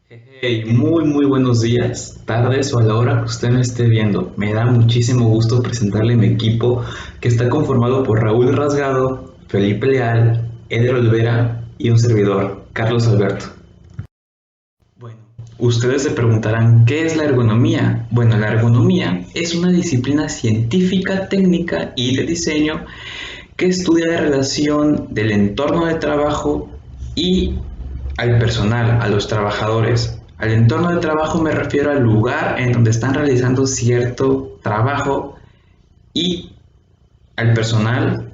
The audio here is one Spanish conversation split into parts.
Hey, muy buenos días, tardes o a la hora que usted me esté viendo. Me da muchísimo gusto presentarle mi equipo que está conformado por Raúl Rasgado, Felipe Leal, Eder Olvera y un servidor, Carlos Alberto. Bueno, ustedes se preguntarán, ¿qué es la ergonomía? Bueno, la ergonomía es una disciplina científica, técnica y de diseño que estudia la relación del entorno de trabajo y al personal, a los trabajadores. Al entorno de trabajo me refiero al lugar en donde están realizando cierto trabajo y al personal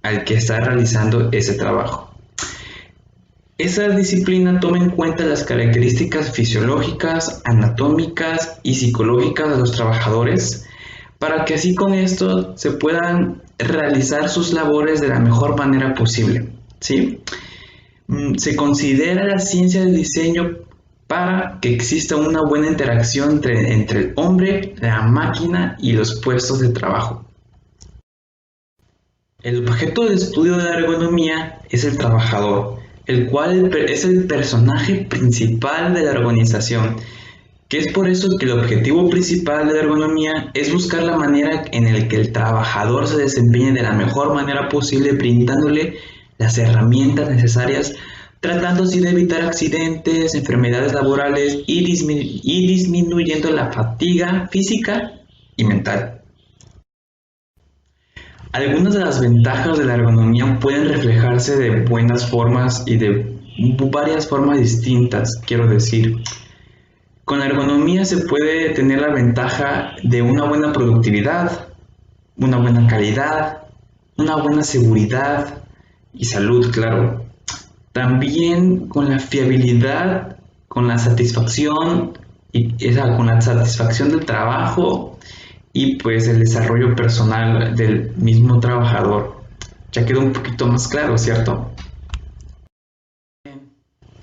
al que está realizando ese trabajo. Esa disciplina toma en cuenta las características fisiológicas, anatómicas y psicológicas de los trabajadores para que así con esto se puedan realizar sus labores de la mejor manera posible, ¿sí? Se considera la ciencia del diseño para que exista una buena interacción entre el hombre, la máquina y los puestos de trabajo. El objeto de estudio de la ergonomía es el trabajador, el cual es el personaje principal de la organización, que es por eso que el objetivo principal de la ergonomía es buscar la manera en la que el trabajador se desempeñe de la mejor manera posible, brindándole las herramientas necesarias, tratando así de evitar accidentes, enfermedades laborales y disminuyendo la fatiga física y mental. Algunas de las ventajas de la ergonomía pueden reflejarse de buenas formas y de varias formas distintas, quiero decir. Con la ergonomía se puede tener la ventaja de una buena productividad, una buena calidad, una buena seguridad y salud, claro. También con la fiabilidad, con la satisfacción con la satisfacción del trabajo y pues el desarrollo personal del mismo trabajador. Ya quedó un poquito más claro, ¿cierto?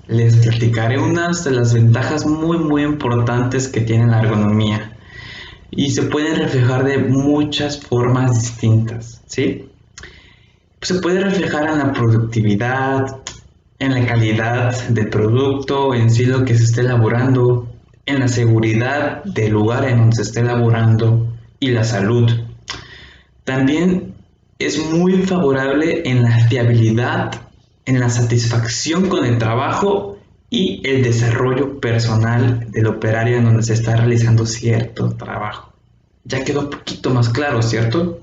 Les platicaré unas de las ventajas muy importantes que tiene la ergonomía y se pueden reflejar de muchas formas distintas, ¿sí? Se puede reflejar en la productividad, en la calidad del producto, en sí lo que se esté elaborando, en la seguridad del lugar en donde se esté elaborando y la salud. También es muy favorable en la fiabilidad, en la satisfacción con el trabajo y el desarrollo personal del operario en donde se está realizando cierto trabajo. Ya quedó un poquito más claro, ¿cierto?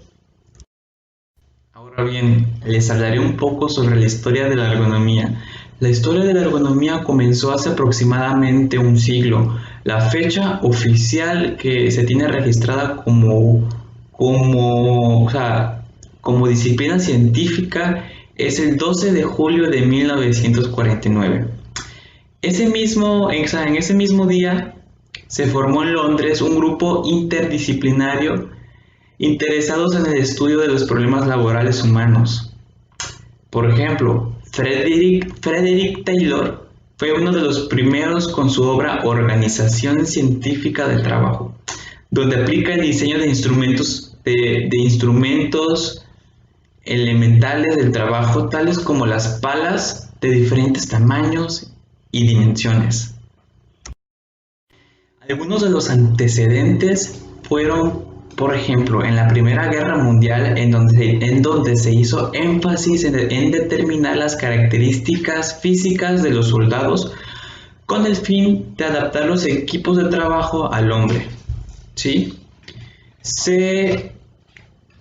Ahora bien, les hablaré un poco sobre la historia de la ergonomía. La historia de la ergonomía comenzó hace aproximadamente un siglo. La fecha oficial que se tiene registrada como disciplina científica es el 12 de julio de 1949. En ese mismo día se formó en Londres un grupo interdisciplinario interesados en el estudio de los problemas laborales humanos. Por ejemplo, Frederick Taylor fue uno de los primeros con su obra Organización Científica del Trabajo, donde aplica el diseño de instrumentos elementales del trabajo, tales como las palas de diferentes tamaños y dimensiones. Algunos de los antecedentes fueron, por ejemplo, en la Primera Guerra Mundial, en donde se hizo énfasis en determinar las características físicas de los soldados con el fin de adaptar los equipos de trabajo al hombre. ¿Sí? Se,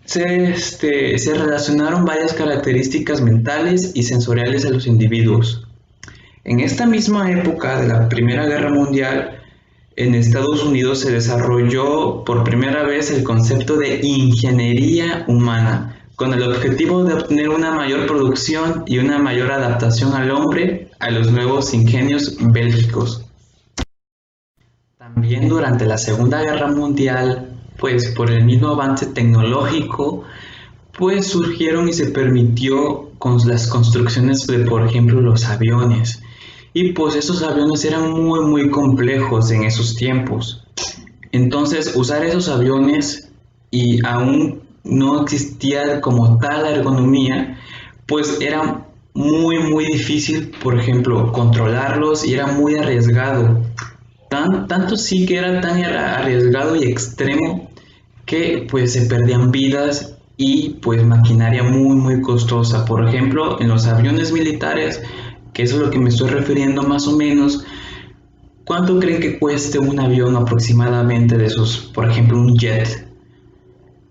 se relacionaron varias características mentales y sensoriales de los individuos. En esta misma época de la Primera Guerra Mundial, en Estados Unidos se desarrolló por primera vez el concepto de ingeniería humana, con el objetivo de obtener una mayor producción y una mayor adaptación al hombre a los nuevos ingenios bélicos. También durante la Segunda Guerra Mundial, pues por el mismo avance tecnológico, pues surgieron y se permitió con las construcciones de, por ejemplo, los aviones. Y pues esos aviones eran muy complejos en esos tiempos. Entonces, usar esos aviones y aún no existía como tal la ergonomía, pues era muy difícil, por ejemplo, controlarlos y era muy arriesgado. Tanto sí que era tan arriesgado y extremo que pues se perdían vidas y pues maquinaria muy costosa. Por ejemplo, en los aviones militares, que es a lo que me estoy refiriendo más o menos, ¿cuánto creen que cueste un avión aproximadamente de esos? Por ejemplo, un jet.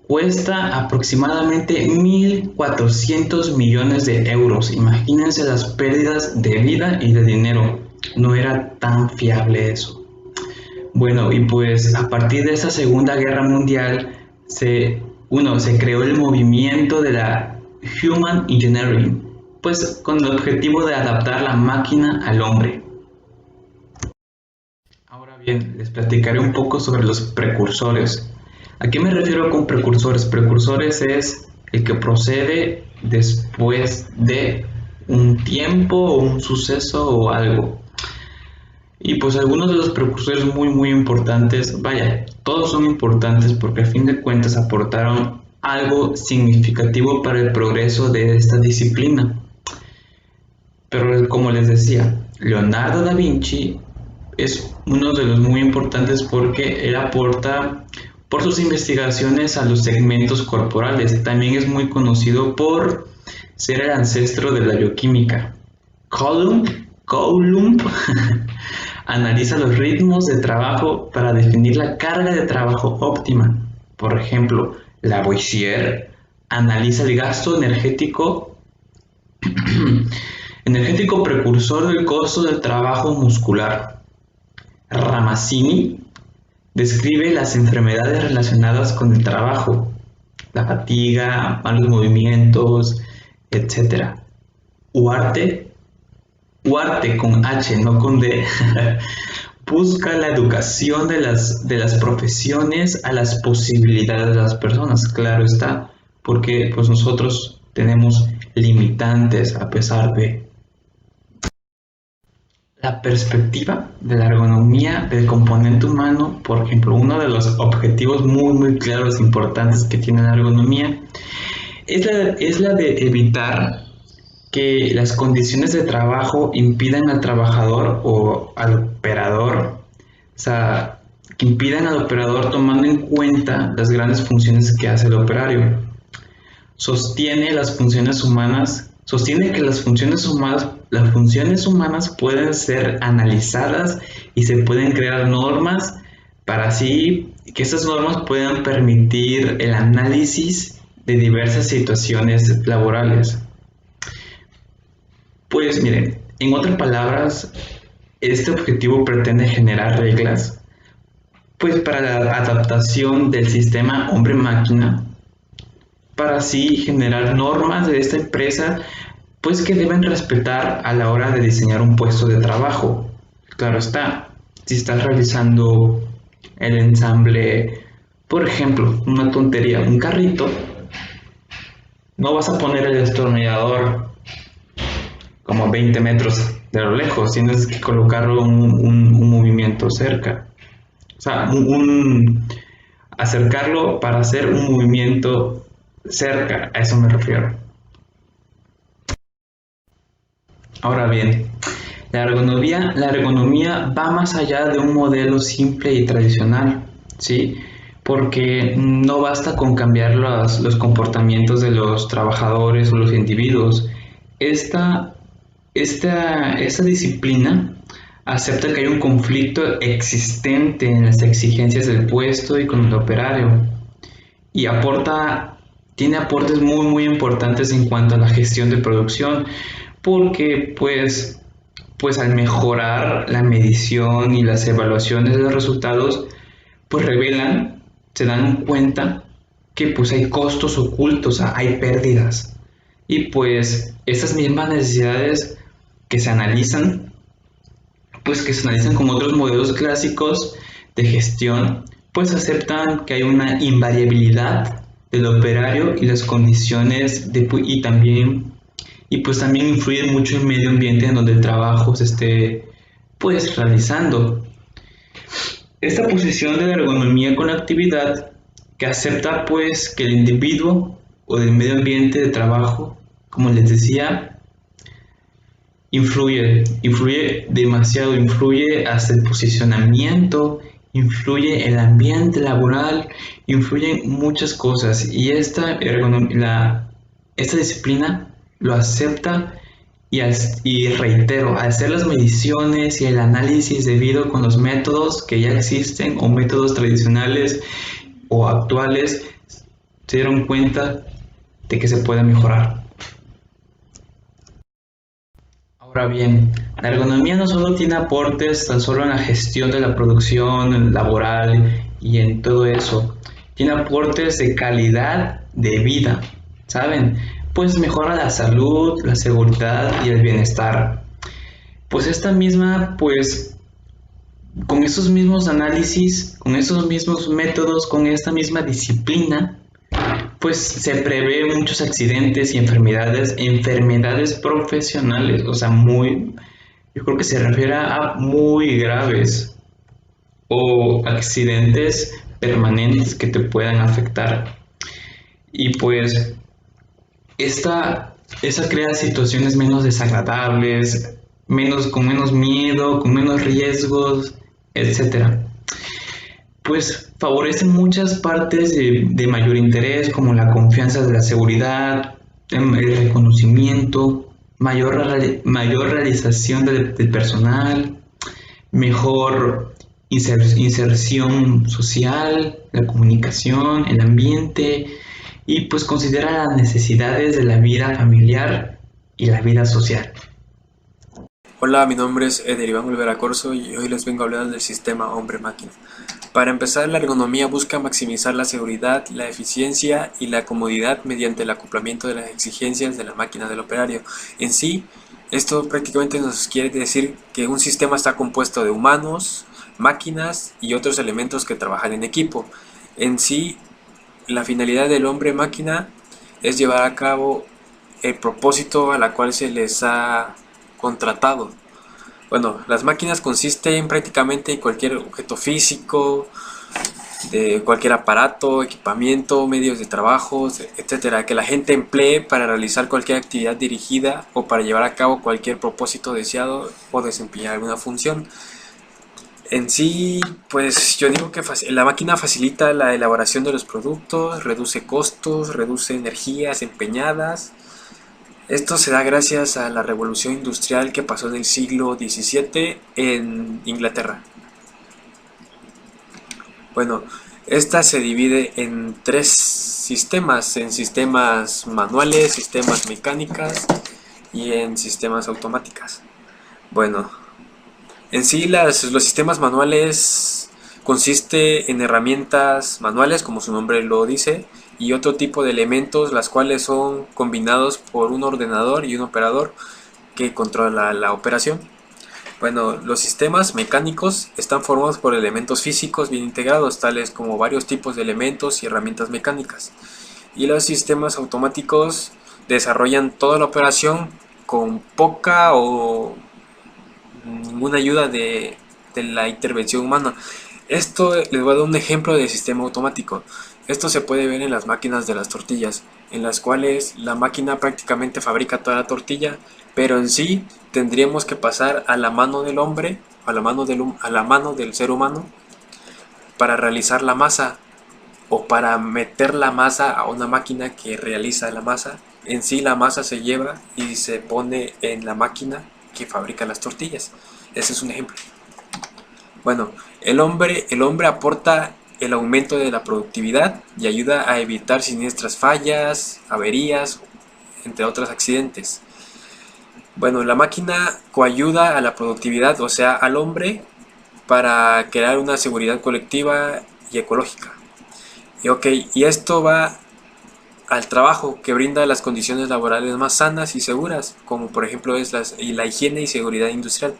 Cuesta aproximadamente 1.400 millones de euros. Imagínense las pérdidas de vida y de dinero. No era tan fiable eso. Bueno, y pues a partir de esa Segunda Guerra Mundial se creó el movimiento de la Human Engineering, pues con el objetivo de adaptar la máquina al hombre. Ahora bien, les platicaré un poco sobre los precursores. ¿A qué me refiero con precursores? Precursores es el que procede después de un tiempo o un suceso o algo. Y pues algunos de los precursores muy importantes, vaya, todos son importantes porque a fin de cuentas aportaron algo significativo para el progreso de esta disciplina. Pero como les decía, Leonardo da Vinci es uno de los muy importantes porque él aporta por sus investigaciones a los segmentos corporales. También es muy conocido por ser el ancestro de la bioquímica. Coulomb analiza los ritmos de trabajo para definir la carga de trabajo óptima. Por ejemplo, Lavoisier analiza el gasto energético precursor del costo del trabajo muscular. Ramazzini describe las enfermedades relacionadas con el trabajo, la fatiga, malos movimientos, etc. Huarte con H, no con D, busca la educación de las profesiones a las posibilidades de las personas. Claro está, porque pues nosotros tenemos limitantes a pesar de la perspectiva de la ergonomía del componente humano. Por ejemplo, uno de los objetivos muy claros e importantes que tiene la ergonomía es la de evitar que las condiciones de trabajo impidan al trabajador o al operador, o sea, que impidan al operador tomando en cuenta las grandes funciones que hace el operario. Sostiene que las funciones humanas pueden ser analizadas y se pueden crear normas para así que esas normas puedan permitir el análisis de diversas situaciones laborales. Pues miren, en otras palabras, este objetivo pretende generar reglas pues para la adaptación del sistema hombre-máquina, para así generar normas de esta empresa pues que deben respetar a la hora de diseñar un puesto de trabajo. Claro está, si estás realizando el ensamble, por ejemplo, una tontería, un carrito, no vas a poner el destornillador como 20 metros de lo lejos, tienes que colocarlo un movimiento cerca. O sea, acercarlo para hacer un movimiento cerca, a eso me refiero. Ahora bien, la ergonomía va más allá de un modelo simple y tradicional, ¿sí? Porque no basta con cambiar los comportamientos de los trabajadores o los individuos. Esta disciplina acepta que hay un conflicto existente en las exigencias del puesto y con el operario y tiene aportes muy importantes en cuanto a la gestión de producción, porque pues al mejorar la medición y las evaluaciones de los resultados, pues se dan cuenta que pues hay costos ocultos, hay pérdidas. Y pues estas mismas necesidades que se analizan con otros modelos clásicos de gestión, pues aceptan que hay una invariabilidad del operario y las condiciones y pues también influye mucho el medio ambiente en donde el trabajo se esté pues realizando. Esta posición de la ergonomía con la actividad que acepta pues que el individuo o del medio ambiente de trabajo, como les decía, influye demasiado, influye hasta el posicionamiento, influye el ambiente laboral, influyen muchas cosas y esta disciplina lo acepta y reitero, al hacer las mediciones y el análisis debido con los métodos que ya existen o métodos tradicionales o actuales, se dieron cuenta de que se puede mejorar. Ahora bien, la ergonomía no solo tiene aportes tan solo en la gestión de la producción laboral y en todo eso, tiene aportes de calidad de vida, ¿saben? Pues mejora la salud, la seguridad y el bienestar. Pues esta misma, pues con esos mismos análisis, con esos mismos métodos, con esta misma disciplina, pues se prevé muchos accidentes y enfermedades profesionales, o sea, yo creo que se refiere a muy graves o accidentes permanentes que te puedan afectar. Y pues esa crea situaciones menos desagradables, con menos miedo, con menos riesgos, etcétera. Pues favorecen muchas partes de mayor interés, como la confianza de la seguridad, el reconocimiento, mayor realización del personal, mejor inserción social, la comunicación, el ambiente, y pues considera las necesidades de la vida familiar y la vida social. Hola, mi nombre es Eder Iván Olvera Corso y hoy les vengo a hablar del sistema hombre-máquina. Para empezar, la ergonomía busca maximizar la seguridad, la eficiencia y la comodidad mediante el acoplamiento de las exigencias de la máquina del operario. En sí, esto prácticamente nos quiere decir que un sistema está compuesto de humanos, máquinas y otros elementos que trabajan en equipo. En sí, la finalidad del hombre-máquina es llevar a cabo el propósito a la cual se les ha contratado. Bueno, las máquinas consisten prácticamente en cualquier objeto físico, de cualquier aparato, equipamiento, medios de trabajo, etcétera, que la gente emplee para realizar cualquier actividad dirigida o para llevar a cabo cualquier propósito deseado o desempeñar alguna función. En sí, pues yo digo que la máquina facilita la elaboración de los productos, reduce costos, reduce energías empeñadas. Esto se da gracias a la revolución industrial que pasó en el siglo XVII en Inglaterra. Bueno, esta se divide en tres sistemas, en sistemas manuales, sistemas mecánicas y en sistemas automáticas. Bueno, en sí los sistemas manuales consiste en herramientas manuales, como su nombre lo dice, y otro tipo de elementos, las cuales son combinados por un ordenador y un operador que controla la operación. Bueno, los sistemas mecánicos están formados por elementos físicos bien integrados, tales como varios tipos de elementos y herramientas mecánicas. Y los sistemas automáticos desarrollan toda la operación con poca o ninguna ayuda de la intervención humana. Esto les voy a dar un ejemplo de sistema automático. Esto se puede ver en las máquinas de las tortillas, en las cuales la máquina prácticamente fabrica toda la tortilla, pero en sí tendríamos que pasar a la mano del hombre, a la mano del ser humano, para realizar la masa o para meter la masa a una máquina que realiza la masa. En sí la masa se lleva y se pone en la máquina que fabrica las tortillas. Ese es un ejemplo. Bueno, el hombre aporta el aumento de la productividad y ayuda a evitar siniestras fallas, averías, entre otros accidentes. Bueno, la máquina coayuda a la productividad, o sea, al hombre, para crear una seguridad colectiva y ecológica. Y esto va al trabajo, que brinda las condiciones laborales más sanas y seguras, como por ejemplo es la higiene y seguridad industrial.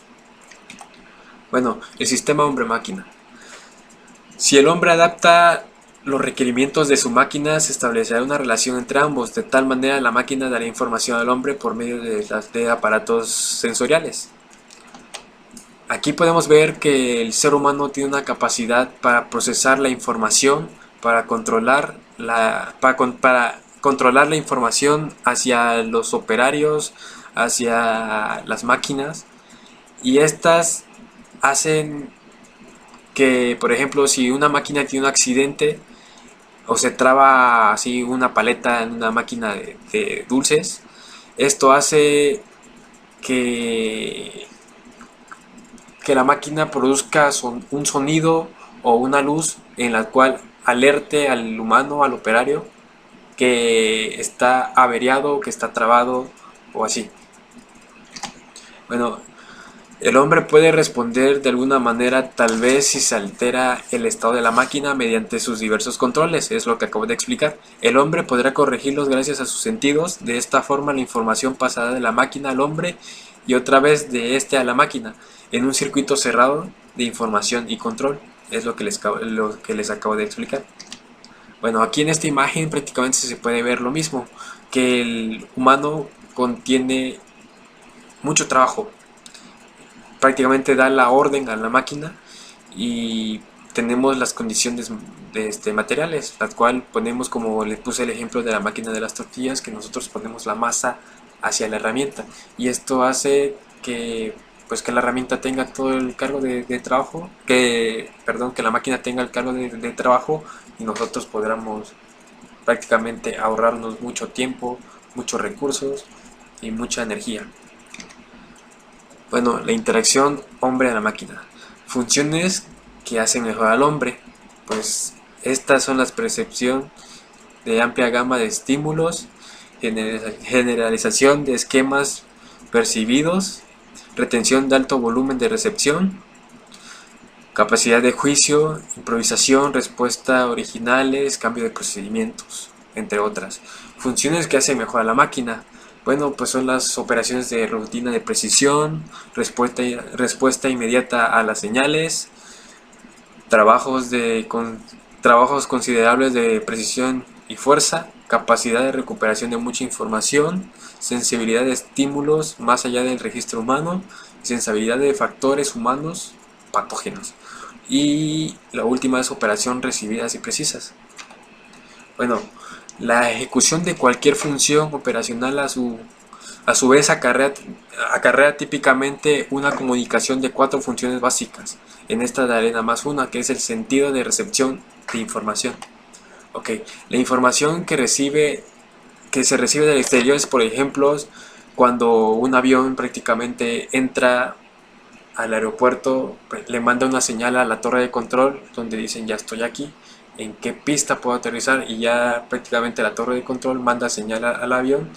Bueno, el sistema hombre-máquina. Si el hombre adapta los requerimientos de su máquina, se establecerá una relación entre ambos, de tal manera la máquina dará información al hombre por medio de aparatos sensoriales. Aquí podemos ver que el ser humano tiene una capacidad para procesar la información, para controlar la información hacia los operarios, hacia las máquinas, y estas hacen que, por ejemplo, si una máquina tiene un accidente o se traba así una paleta en una máquina de dulces, esto hace que, que la máquina produzca un sonido o una luz en la cual alerte al humano, al operario, que está averiado, que está trabado o así. Bueno, el hombre puede responder de alguna manera, tal vez si se altera el estado de la máquina mediante sus diversos controles, es lo que acabo de explicar. El hombre podrá corregirlos gracias a sus sentidos. De esta forma la información pasará de la máquina al hombre y otra vez de este a la máquina, en un circuito cerrado de información y control. Es lo que les acabo de explicar. Bueno, aquí en esta imagen prácticamente se puede ver lo mismo, que el humano contiene mucho trabajo. Prácticamente da la orden a la máquina y tenemos las condiciones materiales, la cual ponemos, como les puse el ejemplo de la máquina de las tortillas, que nosotros ponemos la masa hacia la herramienta, y esto hace que pues que la herramienta tenga todo el cargo de trabajo, que la máquina tenga el cargo de trabajo, y nosotros podamos prácticamente ahorrarnos mucho tiempo, muchos recursos y mucha energía. Bueno, la interacción hombre a la máquina. Funciones que hacen mejor al hombre. Pues estas son la percepción de amplia gama de estímulos, generalización de esquemas percibidos, retención de alto volumen de recepción, capacidad de juicio, improvisación, respuesta originales, cambio de procedimientos, entre otras. Funciones que hacen mejor a la máquina. Bueno, pues son las operaciones de rutina de precisión, respuesta inmediata a las señales, trabajos considerables de precisión y fuerza, capacidad de recuperación de mucha información, sensibilidad de estímulos más allá del registro humano, sensibilidad de factores humanos patógenos. Y la última es operación recibidas y precisas. Bueno, la ejecución de cualquier función operacional a su vez acarrea típicamente una comunicación de 4 funciones básicas. En esta daré nada más una, que es el sentido de recepción de información. La información que se recibe del exterior es, por ejemplo, cuando un avión prácticamente entra al aeropuerto, le manda una señal a la torre de control donde dicen ya estoy aquí, en qué pista puedo aterrizar, y ya prácticamente la torre de control manda señal al avión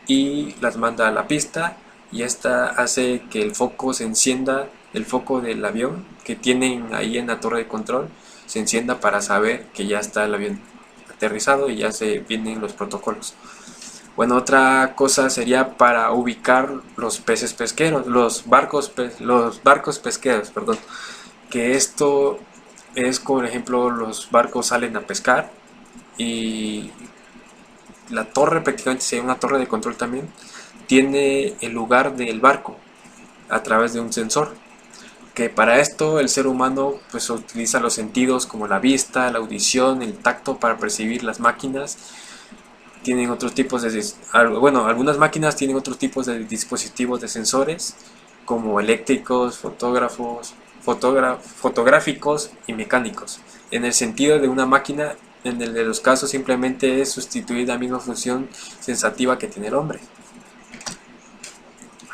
y las manda a la pista, y esta hace que el foco se encienda, el foco del avión que tienen ahí en la torre de control se encienda para saber que ya está el avión aterrizado y ya se vienen los protocolos. Bueno, otra cosa sería para ubicar los peces pesqueros, los barcos pesqueros, perdón, que esto es, por ejemplo, los barcos salen a pescar y la torre, prácticamente sería una torre de control también, tiene el lugar del barco a través de un sensor, que para esto el ser humano pues utiliza los sentidos como la vista, la audición, el tacto para percibir las máquinas. Tienen otros tipos algunas máquinas tienen otros tipos de dispositivos de sensores como eléctricos, fotográficos y mecánicos. En el sentido de una máquina, en el de los casos simplemente es sustituir la misma función sensativa que tiene el hombre.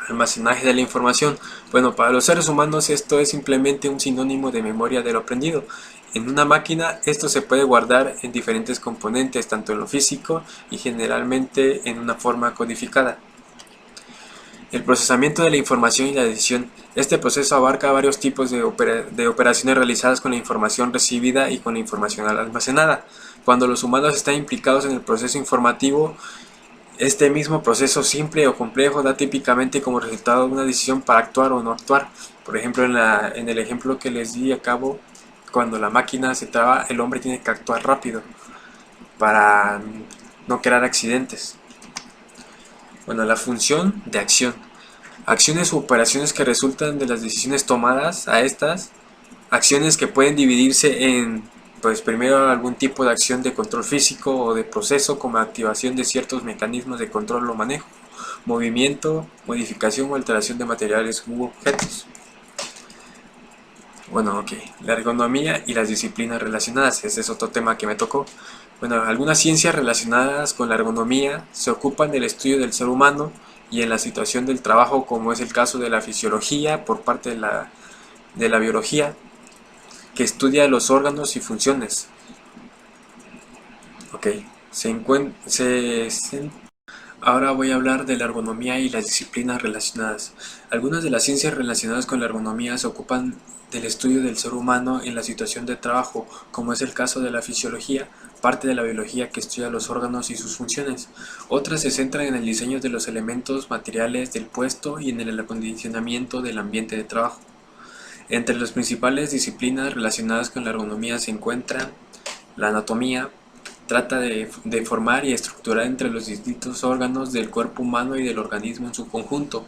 Almacenaje de la información. Bueno, para los seres humanos esto es simplemente un sinónimo de memoria de lo aprendido. En una máquina esto se puede guardar en diferentes componentes, tanto en lo físico y generalmente en una forma codificada. El procesamiento de la información y la decisión. Este proceso abarca varios tipos de operaciones realizadas con la información recibida y con la información almacenada. Cuando los humanos están implicados en el proceso informativo, este mismo proceso simple o complejo da típicamente como resultado una decisión para actuar o no actuar. Por ejemplo, en el ejemplo que les di a cabo, cuando la máquina se traba, el hombre tiene que actuar rápido para no crear accidentes. Bueno, la función de acción. Acciones u operaciones que resultan de las decisiones tomadas. A estas acciones que pueden dividirse en, pues primero, algún tipo de acción de control físico o de proceso, como activación de ciertos mecanismos de control o manejo. movimiento, modificación o alteración de materiales u objetos. Bueno, ok, la ergonomía y las disciplinas relacionadas, ese es otro tema que me tocó. Bueno, algunas ciencias relacionadas con la ergonomía se ocupan del estudio del ser humano y en la situación del trabajo, como es el caso de la fisiología por parte de la biología, que estudia los órganos y funciones. Ok, ahora voy a hablar de la ergonomía y las disciplinas relacionadas. Algunas de las ciencias relacionadas con la ergonomía se ocupan del estudio del ser humano en la situación de trabajo, como es el caso de la fisiología, parte de la biología que estudia los órganos y sus funciones. Otras se centran en el diseño de los elementos materiales del puesto y en el acondicionamiento del ambiente de trabajo. Entre las principales disciplinas relacionadas con la ergonomía se encuentra la anatomía, trata de formar y estructurar entre los distintos órganos del cuerpo humano y del organismo en su conjunto.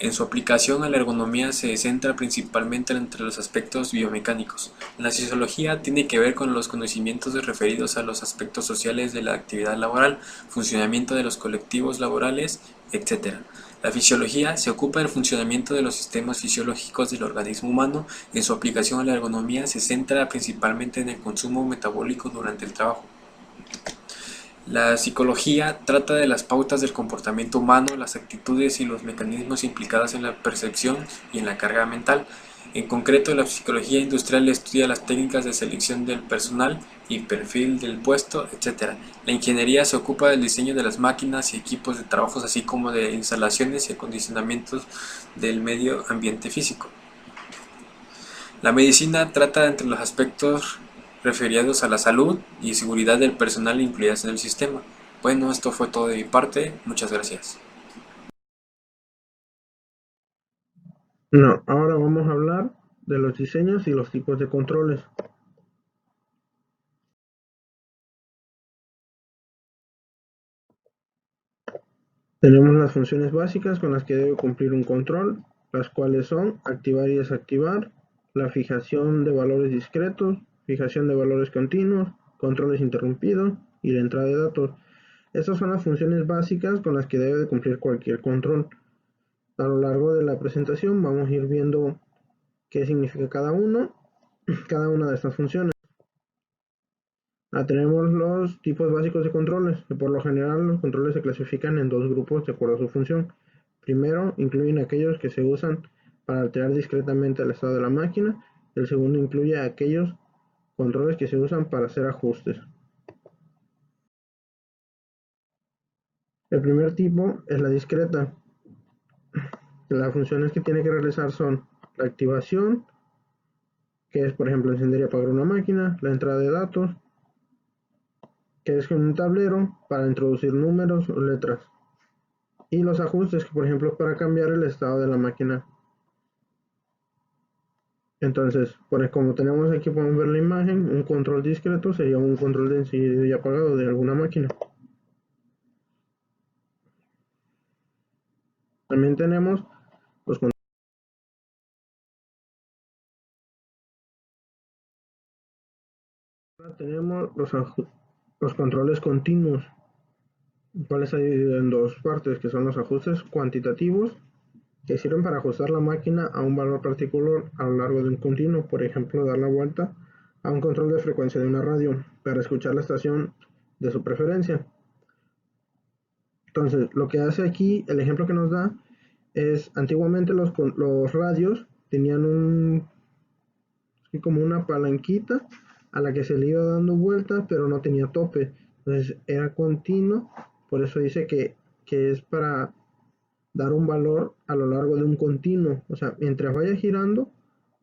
En su aplicación a la ergonomía se centra principalmente entre los aspectos biomecánicos. La sociología tiene que ver con los conocimientos referidos a los aspectos sociales de la actividad laboral, funcionamiento de los colectivos laborales, etc. La fisiología se ocupa del funcionamiento de los sistemas fisiológicos del organismo humano. En su aplicación a la ergonomía se centra principalmente en el consumo metabólico durante el trabajo. La psicología trata de las pautas del comportamiento humano, las actitudes y los mecanismos implicados en la percepción y en la carga mental. En concreto, la psicología industrial estudia las técnicas de selección del personal y perfil del puesto, etc. La ingeniería se ocupa del diseño de las máquinas y equipos de trabajo, así como de instalaciones y acondicionamientos del medio ambiente físico. La medicina trata entre los aspectos referidos a la salud y seguridad del personal incluidas en el sistema. Bueno, esto fue todo de mi parte. Muchas gracias. No, ahora vamos a hablar de los diseños y los tipos de controles. Tenemos las funciones básicas con las que debe cumplir un control, las cuales son activar y desactivar, la fijación de valores discretos, fijación de valores continuos, controles interrumpidos y la entrada de datos. Estas son las funciones básicas con las que debe de cumplir cualquier control. A lo largo de la presentación vamos a ir viendo qué significa cada una de estas funciones. Tenemos los tipos básicos de controles, que por lo general los controles se clasifican en dos grupos de acuerdo a su función. Primero, incluyen aquellos que se usan para alterar discretamente el estado de la máquina. El segundo incluye aquellos controles que se usan para hacer ajustes. El primer tipo es la discreta. Las funciones que tiene que realizar son la activación, que es por ejemplo encender y apagar una máquina, la entrada de datos, que es un tablero para introducir números o letras, y los ajustes, que por ejemplo es para cambiar el estado de la máquina. Entonces, como tenemos aquí, podemos ver la imagen, un control discreto sería un control de encendido y apagado de alguna máquina. También tenemos los controles. Tenemos los controles continuos, cuales hay en dos partes, que son los ajustes cuantitativos, que sirven para ajustar la máquina a un valor particular a lo largo de un continuo. Por ejemplo, dar la vuelta a un control de frecuencia de una radio para escuchar la estación de su preferencia. Entonces, lo que hace aquí, el ejemplo que nos da, es antiguamente los radios tenían como una palanquita a la que se le iba dando vueltas, pero no tenía tope. Entonces era continuo, por eso dice que es para dar un valor a lo largo de un continuo. O sea, mientras vaya girando,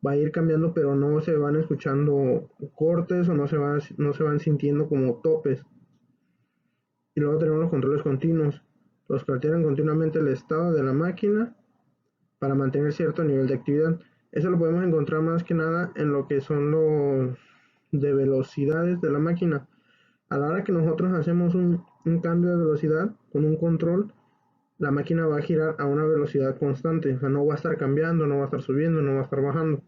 va a ir cambiando, pero no se van escuchando cortes o no se van sintiendo como topes. Y luego tenemos los controles continuos, los que alteran continuamente el estado de la máquina para mantener cierto nivel de actividad. Eso lo podemos encontrar más que nada en lo que son los de velocidades de la máquina. A la hora que nosotros hacemos un cambio de velocidad con un control, la máquina va a girar a una velocidad constante. O sea, no va a estar cambiando, no va a estar subiendo, no va a estar bajando.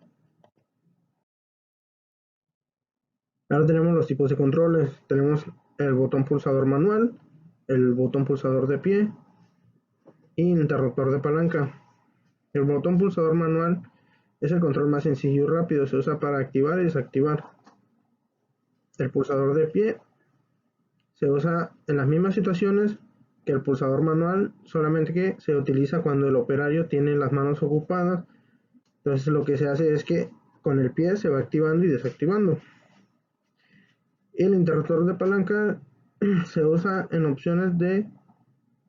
Ahora tenemos los tipos de controles. Tenemos el botón pulsador manual, el botón pulsador de pie, Interruptor de palanca. El botón pulsador manual es el control más sencillo y rápido, se usa para activar y desactivar. El pulsador de pie se usa en las mismas situaciones que el pulsador manual, solamente que se utiliza cuando el operario tiene las manos ocupadas. Entonces lo que se hace es que con el pie se va activando y desactivando. El interruptor de palanca se usa en opciones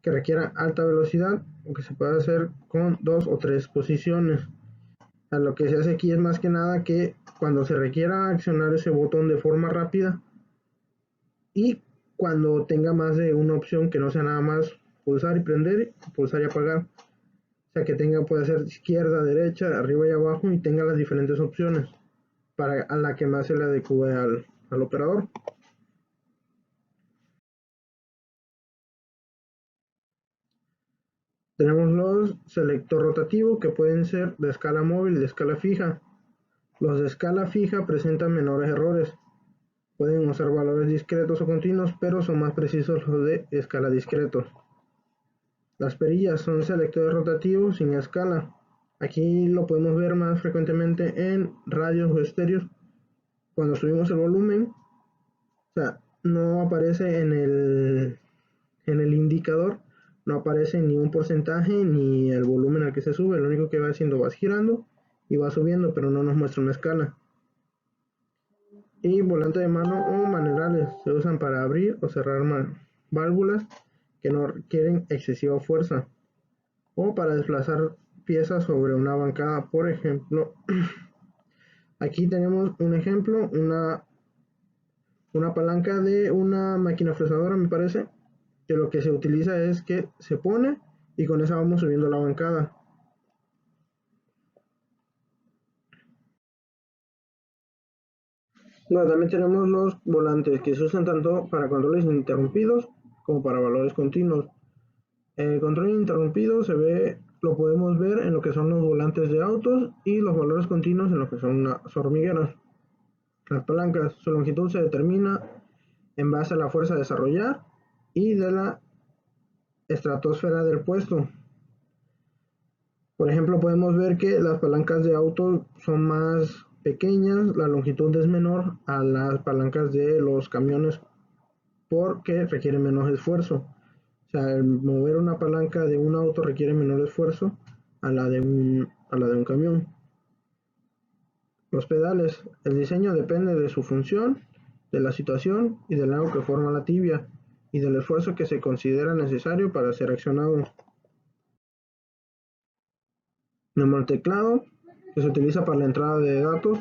que requieran alta velocidad o que se pueda hacer con 2 o 3 posiciones. Lo que se hace aquí es más que nada que cuando se requiera accionar ese botón de forma rápida y cuando tenga más de una opción, que no sea nada más pulsar y prender, pulsar y apagar. O sea, que puede ser izquierda, derecha, arriba y abajo, y tenga las diferentes opciones para a la que más se le adecue al operador. Tenemos los selector rotativo, que pueden ser de escala móvil y de escala fija. Los de escala fija presentan menores errores. Pueden usar valores discretos o continuos, pero son más precisos los de escala discretos. Las perillas son selectores rotativos sin escala. Aquí lo podemos ver más frecuentemente en radios o estéreos. Cuando subimos el volumen, o sea, no aparece en el indicador, no aparece ni un porcentaje ni el volumen al que se sube. Lo único que va haciendo, va girando y va subiendo, pero no nos muestra una escala. Y volante de mano o manuales se usan para abrir o cerrar válvulas que no requieren excesiva fuerza, o para desplazar piezas sobre una bancada. Por ejemplo, aquí tenemos un ejemplo, una palanca de una máquina fresadora, me parece, que lo que se utiliza es que se pone y con esa vamos subiendo la bancada. Bueno, también tenemos los volantes, que se usan tanto para controles interrumpidos como para valores continuos. El control interrumpido lo podemos ver en lo que son los volantes de autos, y los valores continuos en lo que son las hormigueras. Las palancas, su longitud se determina en base a la fuerza a desarrollar y de la estratosfera del puesto. Por ejemplo, podemos ver que las palancas de auto son más pequeñas, la longitud es menor a las palancas de los camiones porque requiere menos esfuerzo. O sea, el mover una palanca de un auto requiere menor esfuerzo a la de un camión. Los pedales. El diseño depende de su función, de la situación y del lago que forma la tibia, y del esfuerzo que se considera necesario para ser accionado. Teclado, que se utiliza para la entrada de datos.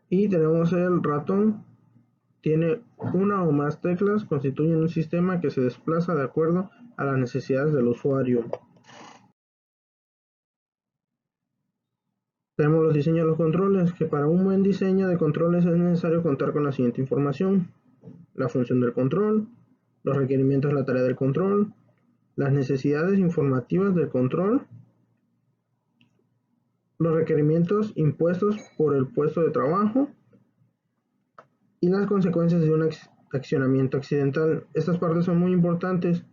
Y tenemos el ratón. Tiene una o más teclas, constituyen un sistema que se desplaza de acuerdo a las necesidades del usuario. Tenemos los diseños de los controles, que para un buen diseño de controles es necesario contar con la siguiente información: la función del control, los requerimientos de la tarea del control, las necesidades informativas del control, los requerimientos impuestos por el puesto de trabajo y las consecuencias de un accionamiento accidental. Estas partes son muy importantes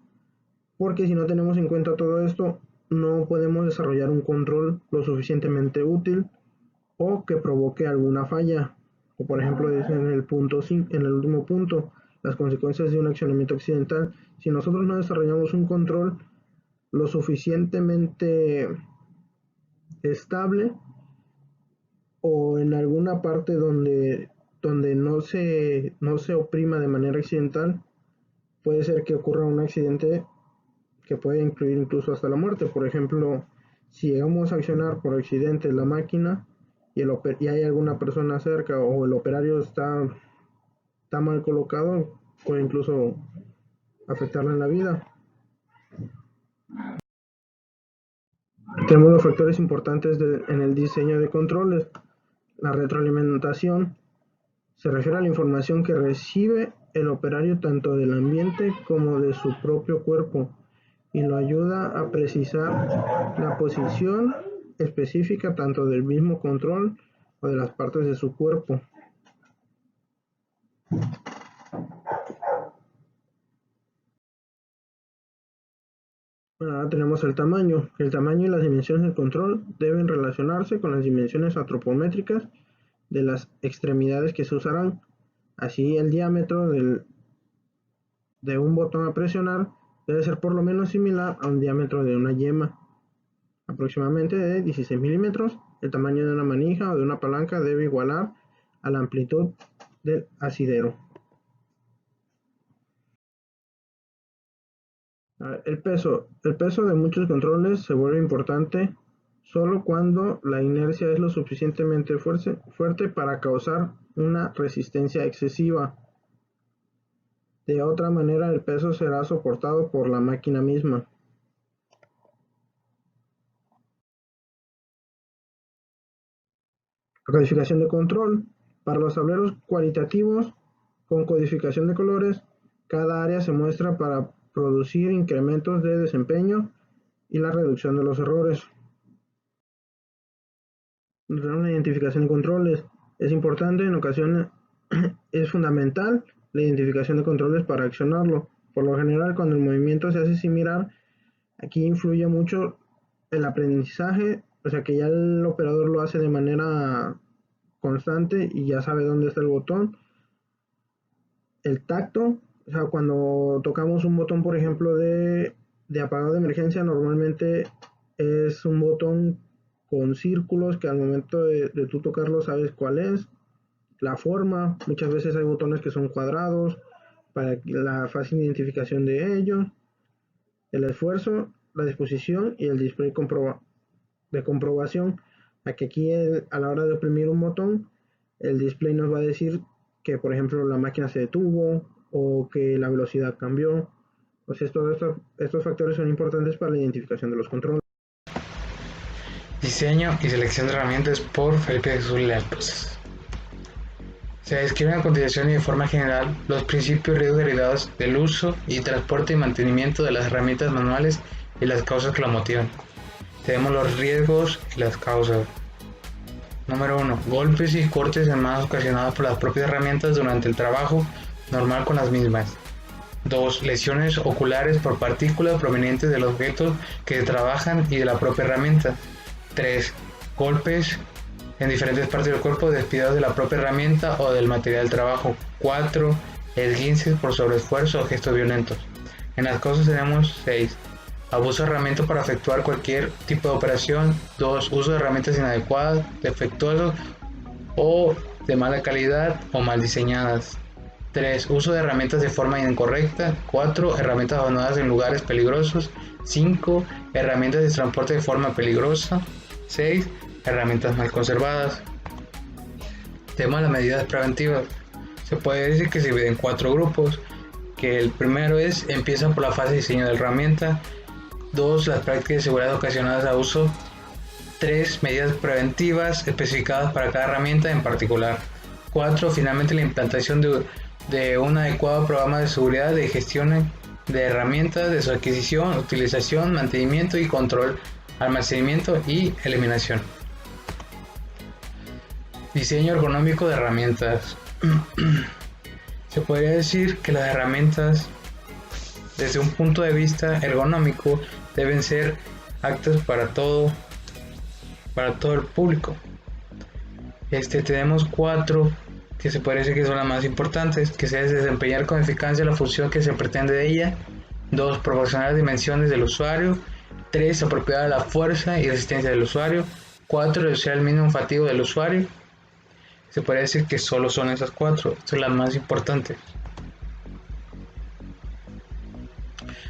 porque si no tenemos en cuenta todo esto, no podemos desarrollar un control lo suficientemente útil o que provoque alguna falla. O por ejemplo, en el punto 5, en el último punto, las consecuencias de un accionamiento accidental. Si nosotros no desarrollamos un control lo suficientemente estable, o en alguna parte donde no se oprima de manera accidental, puede ser que ocurra un accidente que puede incluir incluso hasta la muerte. Por ejemplo, si llegamos a accionar por accidente la máquina y hay alguna persona cerca, o el operario está mal colocado, puede incluso afectarle en la vida. Tenemos los factores importantes en el diseño de controles. La retroalimentación se refiere a la información que recibe el operario tanto del ambiente como de su propio cuerpo, y lo ayuda a precisar la posición específica tanto del mismo control o de las partes de su cuerpo. Ahora tenemos el tamaño. El tamaño y las dimensiones del control deben relacionarse con las dimensiones antropométricas de las extremidades que se usarán. Así, el diámetro de un botón a presionar debe ser por lo menos similar a un diámetro de una yema, aproximadamente de 16 milímetros. El tamaño de una manija o de una palanca debe igualar a la amplitud del asidero. El peso de muchos controles se vuelve importante solo cuando la inercia es lo suficientemente fuerte para causar una resistencia excesiva. De otra manera, el peso será soportado por la máquina misma. Codificación de control. Para los tableros cualitativos con codificación de colores, cada área se muestra para producir incrementos de desempeño y la reducción de los errores. La identificación de controles es importante, en ocasiones es fundamental la identificación de controles para accionarlo. Por lo general, cuando el movimiento se hace similar, aquí influye mucho el aprendizaje, o sea que ya el operador lo hace de manera constante y ya sabe dónde está el botón. El tacto, o sea, cuando tocamos un botón, por ejemplo, de apagado de emergencia, normalmente es un botón con círculos que al momento de tú tocarlo sabes cuál es. La forma, muchas veces hay botones que son cuadrados para la fácil identificación de ellos. El esfuerzo, la disposición y el display de comprobación. Aquí a la hora de oprimir un botón, el display nos va a decir que, por ejemplo, la máquina se detuvo o que la velocidad cambió. Pues estos factores son importantes para la identificación de los controles. Diseño y selección de herramientas por Felipe Jesús Leal Pozas. Se describen a continuación y de forma general los principios y riesgos derivados del uso y transporte y mantenimiento de las herramientas manuales y las causas que lo motivan. Tenemos los riesgos y las causas. Número 1. Golpes y cortes en manos ocasionados por las propias herramientas durante el trabajo normal con las mismas. 2. Lesiones oculares por partículas provenientes de los objetos que se trabajan y de la propia herramienta. 3. Golpes en diferentes partes del cuerpo despidados de la propia herramienta o del material de trabajo. 4. Esguinces por sobreesfuerzo o gestos violentos. En las causas tenemos 6. Abuso de herramientas para efectuar cualquier tipo de operación. 2. Uso de herramientas inadecuadas, defectuosas o de mala calidad o mal diseñadas. 3. Uso de herramientas de forma incorrecta. 4. Herramientas abandonadas en lugares peligrosos. 5. Herramientas de transporte de forma peligrosa. 6. Herramientas mal conservadas. Tema de las medidas preventivas. Se puede decir que se divide en 4 grupos. Que el primero empieza por la fase de diseño de la herramienta. 2. Las prácticas de seguridad ocasionadas a uso. 3. Medidas preventivas especificadas para cada herramienta en particular. 4. Finalmente la implantación de un adecuado programa de seguridad de gestión de herramientas, de su adquisición, utilización, mantenimiento y control, almacenamiento y eliminación. Diseño ergonómico de herramientas. Se podría decir que las herramientas, desde un punto de vista ergonómico, deben ser aptas para todo el público. Tenemos 4 que se puede decir que son las más importantes, que se debe desempeñar con eficacia la función que se pretende de ella. 2. Proporcionar las dimensiones del usuario. 3. Apropiar la fuerza y resistencia del usuario. 4. Reducir el mínimo fatigo del usuario. Se puede decir que solo son esas 4, son las más importantes.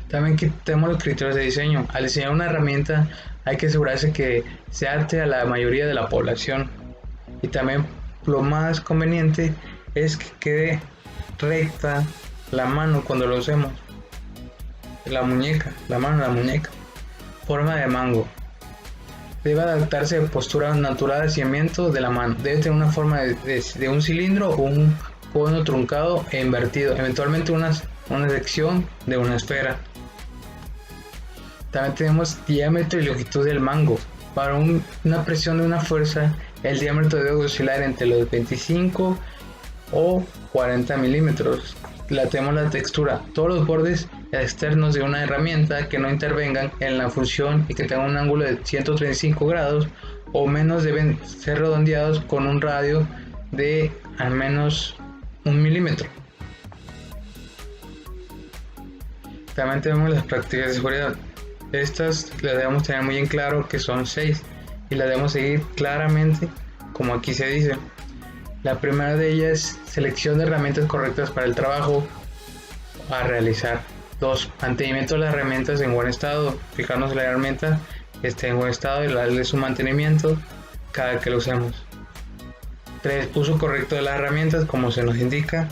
También tenemos los criterios de diseño. Al diseñar una herramienta hay que asegurarse que se adapte a la mayoría de la población. Y también lo más conveniente es que quede recta la mano cuando lo usemos. La mano de la muñeca. Forma de mango. Debe adaptarse a postura natural de hacinamiento de la mano. Debe tener una forma de un cilindro o un cono truncado e invertido. Eventualmente una sección de una esfera. También tenemos diámetro y longitud del mango. Para una presión de una fuerza, el diámetro debe oscilar entre los 25 o 40 milímetros. Tenemos la textura. Todos los bordes externos de una herramienta que no intervengan en la función y que tengan un ángulo de 135 grados o menos deben ser redondeados con un radio de al menos 1 milímetro. También tenemos las prácticas de seguridad. Estas las debemos tener muy en claro que son 6 y las debemos seguir claramente como aquí se dice. La primera de ellas es selección de herramientas correctas para el trabajo a realizar. 2. Mantenimiento de las herramientas en buen estado. Fijarnos en la herramienta que esté en buen estado y darle su mantenimiento cada que lo usemos. 3. Uso correcto de las herramientas como se nos indica.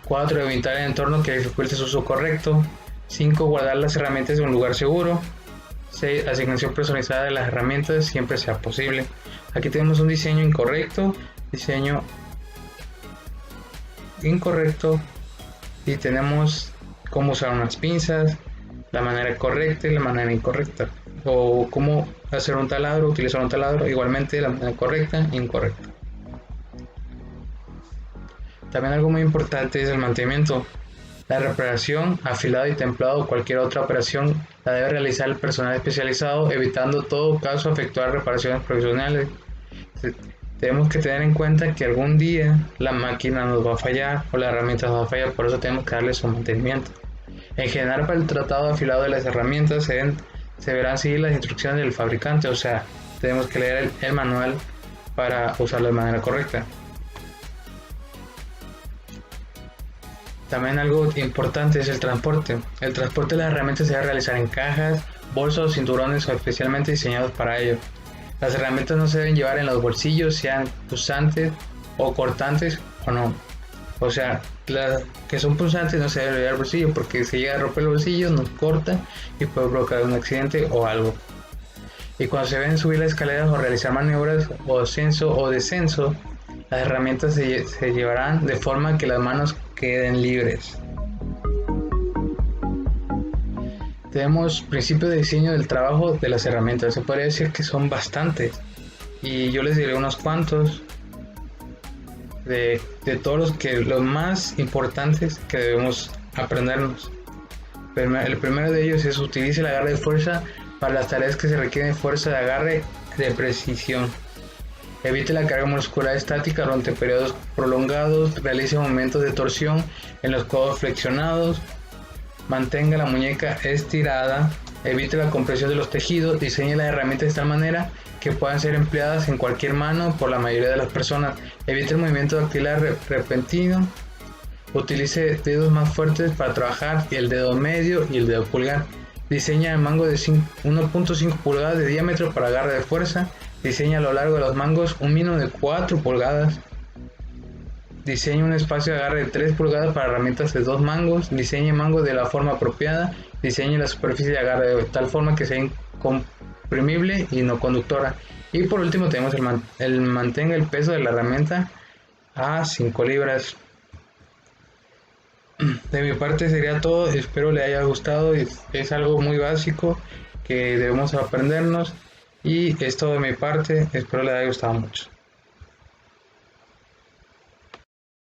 4. Evitar el entorno que dificulte su uso correcto. 5. Guardar las herramientas en un lugar seguro. 6. Asignación personalizada de las herramientas siempre sea posible. Aquí tenemos un diseño incorrecto, diseño incorrecto y tenemos cómo usar unas pinzas, la manera correcta y la manera incorrecta, o cómo hacer un taladro, utilizar un taladro, igualmente la manera correcta e incorrecta. También algo muy importante es el mantenimiento. La reparación, afilado y templado o cualquier otra operación la debe realizar el personal especializado, evitando todo caso efectuar reparaciones profesionales. Tenemos que tener en cuenta que algún día la máquina nos va a fallar o la herramienta nos va a fallar, por eso tenemos que darle su mantenimiento. En general, para el tratado de afilado de las herramientas se verán seguir las instrucciones del fabricante, o sea, tenemos que leer el manual para usarlo de manera correcta. También algo importante es el transporte. El transporte de las herramientas se debe realizar en cajas, bolsos o cinturones especialmente diseñados para ello. Las herramientas no se deben llevar en los bolsillos, sean punzantes o cortantes o no. O sea, las que son punzantes no se deben llevar al bolsillo porque si llega a romper el bolsillo nos corta y puede provocar un accidente o algo. Y cuando se deben subir las escaleras o realizar maniobras o ascenso o descenso, las herramientas se llevarán de forma que las manos queden libres. Tenemos principios de diseño del trabajo de las herramientas. Se podría decir que son bastantes y yo les diré unos cuantos de todos los más importantes que debemos aprendernos. El primero de ellos es utilice el agarre de fuerza para las tareas que se requieren fuerza de agarre de precisión. Evite la carga muscular estática durante periodos prolongados. Realice movimientos de torsión en los codos flexionados. Mantenga la muñeca estirada. Evite la compresión de los tejidos. Diseñe las herramientas de tal manera que puedan ser empleadas en cualquier mano por la mayoría de las personas. Evite el movimiento dactilar repentino. Utilice dedos más fuertes para trabajar y el dedo medio y el dedo pulgar. Diseña el mango de 1.5 pulgadas de diámetro para agarre de fuerza. Diseña a lo largo de los mangos un mínimo de 4 pulgadas. Diseña un espacio de agarre de 3 pulgadas para herramientas de 2 mangos. Diseña mangos de la forma apropiada. Diseña la superficie de agarre de tal forma que sea incomprimible y no conductora. Y por último tenemos el mantenga el peso de la herramienta a 5 libras. De mi parte sería todo. Espero le haya gustado. Es algo muy básico que debemos aprendernos. Y es todo de mi parte, espero les haya gustado mucho.